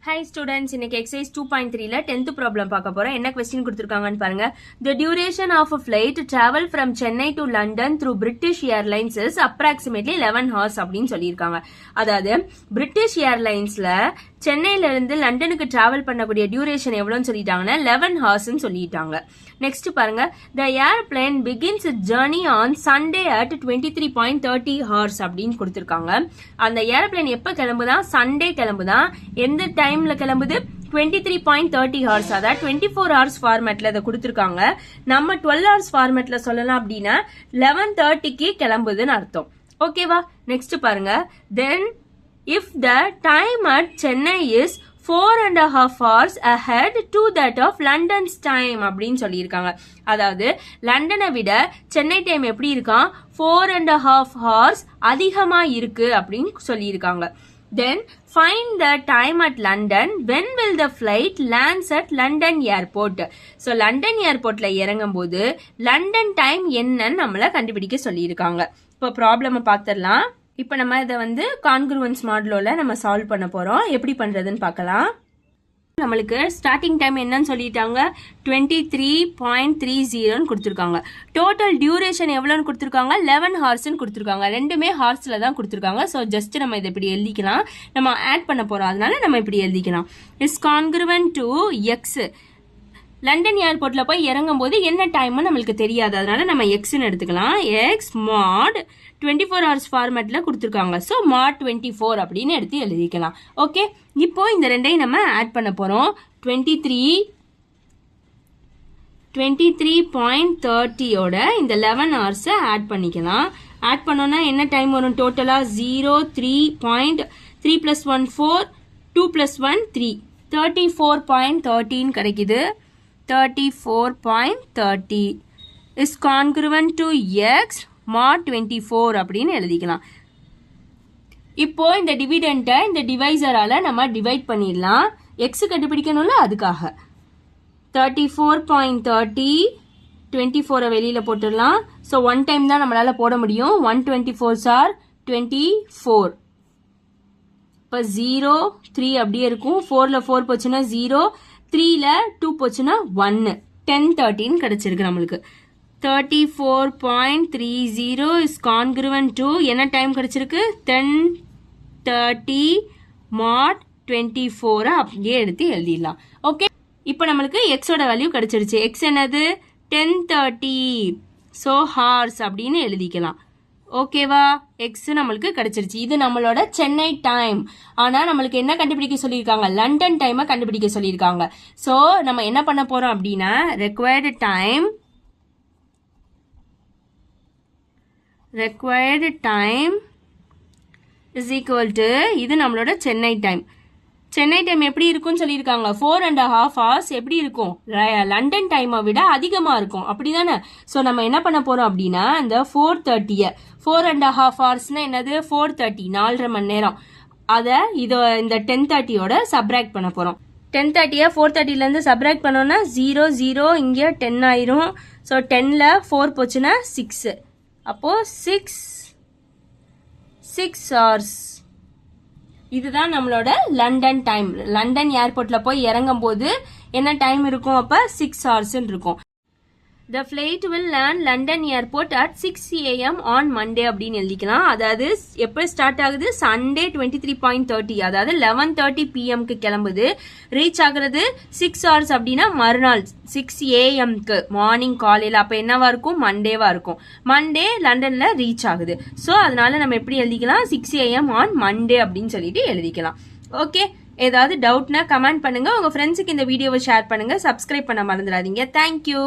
Hi students, இன்னைக்கு exercise 2.3ல 10th problem பார்க்க போறோம். என்ன question கொடுத்திருக்காங்கன்னு பாருங்க. The duration of a flight to travel from Chennai to London through British Airlines is approximately 11 hours அப்படின்னு சொல்லியிருக்காங்க. அதாவது British Airlinesல சென்னையில இருந்து லண்டனுக்கு டிராவல் பண்ணக்கூடிய டியூரேஷன் எவ்வளவுன்னு சொல்லிட்டாங்கன்னா 11 ஹவர்ஸ்ன்னு சொல்லிட்டாங்க. நெக்ஸ்ட் பாருங்க, the airplane begins its journey on Sunday at 23.30 hours அப்படின்னு கொடுத்திருக்காங்க. அந்த ஏர்பிளேன் எப்ப கிளம்புதான்? சண்டே கிளம்புதான். எந்த டைம்ல கிளம்புது? 23.30 hours. அதாவது 24 hours ஃபார்மேட்ல இதை கொடுத்திருக்காங்க. நம்ம 12 hours ஃபார்மேட்ல சொல்லலாம் அப்படின்னா 11:30க்கு கிளம்புதுன்னு அர்த்தம். ஓகேவா? நெக்ஸ்ட் பாருங்க, then if the time at Chennai is 4.5 hours ahead to that of London's time அப்படின்னு சொல்லியிருக்காங்க. அதாவது லண்டனை விட சென்னை டைம் எப்படி இருக்கான்? 4.5 hours அதிகமா இருக்கு அப்படின்னு சொல்லியிருக்காங்க. Then find the time at London. When will the flight lands at London airport? So London ஏர்போர்ட்ல இறங்கும் போது லண்டன் டைம் என்னன்னு நம்மள கண்டுபிடிக்க சொல்லியிருக்காங்க. இப்போ ப்ராப்ளம் பார்த்துடலாம். இப்போ நம்ம இதை கான்க்ரூவன்ஸ் மாடலோல நம்ம சால்வ் பண்ண போறோம். எப்படி பண்றதுன்னு பார்க்கலாம். நம்மளுக்கு ஸ்டார்டிங் டைம் என்னன்னு சொல்லிட்டாங்க? 23.30 கொடுத்துருக்காங்க. டோட்டல் டியூரேஷன் எவ்வளோன்னு கொடுத்துருக்காங்க? 11 ஹார்ஸ்ன்னு கொடுத்துருக்காங்க. ரெண்டுமே ஹார்ஸ்ல தான் கொடுத்துருக்காங்க. ஸோ ஜஸ்ட் நம்ம இதை இப்படி எழுதிக்கலாம். நம்ம ஆட் பண்ண போறோம், அதனால நம்ம இப்படி எழுதிக்கலாம். Is congruent to X. London ஏர்போர்ட்ல போய் இறங்கும் போது என்ன டைம்னு நம்மளுக்கு தெரியாது, அதனால நம்ம எக்ஸ்ன்னு எடுத்துக்கலாம். எக்ஸ் மாட் 24 hours ஃபார்மேட்ல கொடுத்துருக்காங்க. ஸோ மாட் 24 அப்படின்னு எடுத்து எழுதிக்கலாம். ஓகே, இப்போ இந்த ரெண்டையும் நம்ம ஆட் பண்ண போறோம். 23.30யோட இந்த 11 hours ஆட் பண்ணிக்கலாம். ஆட் பண்ணோம்னா என்ன டைம் வரும்? டோட்டலா 3 plus 1 4, 2 plus 1 3, 34.13 கிடைக்குது. 34.30 is congruent to x mod 24 அப்படின்னு எழுதிக்கலாம். இப்போ இந்த டிவிடெண்ட்டை இந்த டிவைசரால நம்ம டிவைட் பண்ணிடலாம். எக்ஸ் கண்டுபிடிக்கணும்ல, அதுக்காக 34.30 24 வெளியில போட்டுடலாம். ஸோ 1 டைம் தான் நம்மளால போட முடியும். 124s are 24. இப்போ 0 3 அப்படியே இருக்கும். 4ல 4 போச்சுன்னா 0, 3ல 2 போச்சுன்னா 1, 10 13 கிடைச்சிருக்கு நம்மளுக்கு. 34.30 is congruent to என்ன டைம் கிடைச்சிருக்கு? 10:30 mod 24 அப்படியே எடுத்து எழுதிடலாம். ஓகே, இப்போ நம்மளுக்கு எக்ஸோட வேல்யூ கிடைச்சிருச்சு. எக்ஸ் என்னது? 10:30. ஸோ ஹார்ஸ் அப்படின்னு எழுதிக்கலாம். ஓகேவா? எக்ஸ் நம்மளுக்கு கிடைச்சிருச்சு. இது நம்மளோட சென்னை டைம். ஆனா நம்மளுக்கு என்ன கண்டுபிடிக்க சொல்லியிருக்காங்க? லண்டன் டைமை கண்டுபிடிக்க சொல்லியிருக்காங்க. ஸோ நம்ம என்ன பண்ண போறோம் அப்படின்னா, required time is equal to இது நம்மளோட சென்னை டைம். சென்னை டைம் எப்படி இருக்கும்னு சொல்லியிருக்காங்க? 4.5 hours எப்படி இருக்கும்? லண்டன் டைமை விட அதிகமா இருக்கும், அப்படிதானே? ஸோ நம்ம என்ன பண்ண போறோம் அப்படின்னா, இந்த 4:30 4.5 ஹவர்ஸ்னா என்னது? 4:30 4.5 மணி நேரம். அதை இந்த 10:30யோட சப்ராக்ட் பண்ண போறோம். 10:30 4:30ல இருந்து சப்ராக்ட் பண்ணோம்னா 0 0 இங்க 10 ஆயிரும். ஸோ 10ல 4 போச்சுன்னா 6. அப்போ 6 hours. இதுதான் நம்மளோட லண்டன் டைம். லண்டன் ஏர்போர்ட்ல போய் இறங்கும் போது என்ன டைம் இருக்கும்? அப்ப 6 hours இருக்கும். The flight will land London airport at 6 AM on Monday அப்படின்னு எழுதிக்கலாம். அதாவது எப்போ ஸ்டார்ட் ஆகுது? சண்டே 23.30, அதாவது 11:30 PMக்கு கிளம்புது. ரீச் ஆகுறது 6 hours அப்படின்னா மறுநாள் 6 AMக்கு மார்னிங் காலையில். அப்போ என்னவா இருக்கும்? மண்டேவா இருக்கும். மண்டே லண்டன்ல ரீச் ஆகுது. ஸோ அதனால நம்ம எப்படி எழுதிக்கலாம்? 6 AM on Monday அப்படின்னு சொல்லிட்டு எழுதிக்கலாம். ஓகே, ஏதாவது டவுட்னா கமெண்ட் பண்ணுங்க. உங்க ஃப்ரெண்ட்ஸுக்கு இந்த வீடியோவை ஷேர் பண்ணுங்க. சப்ஸ்கிரைப் பண்ண மறந்துடாதீங்க. தேங்க்யூ.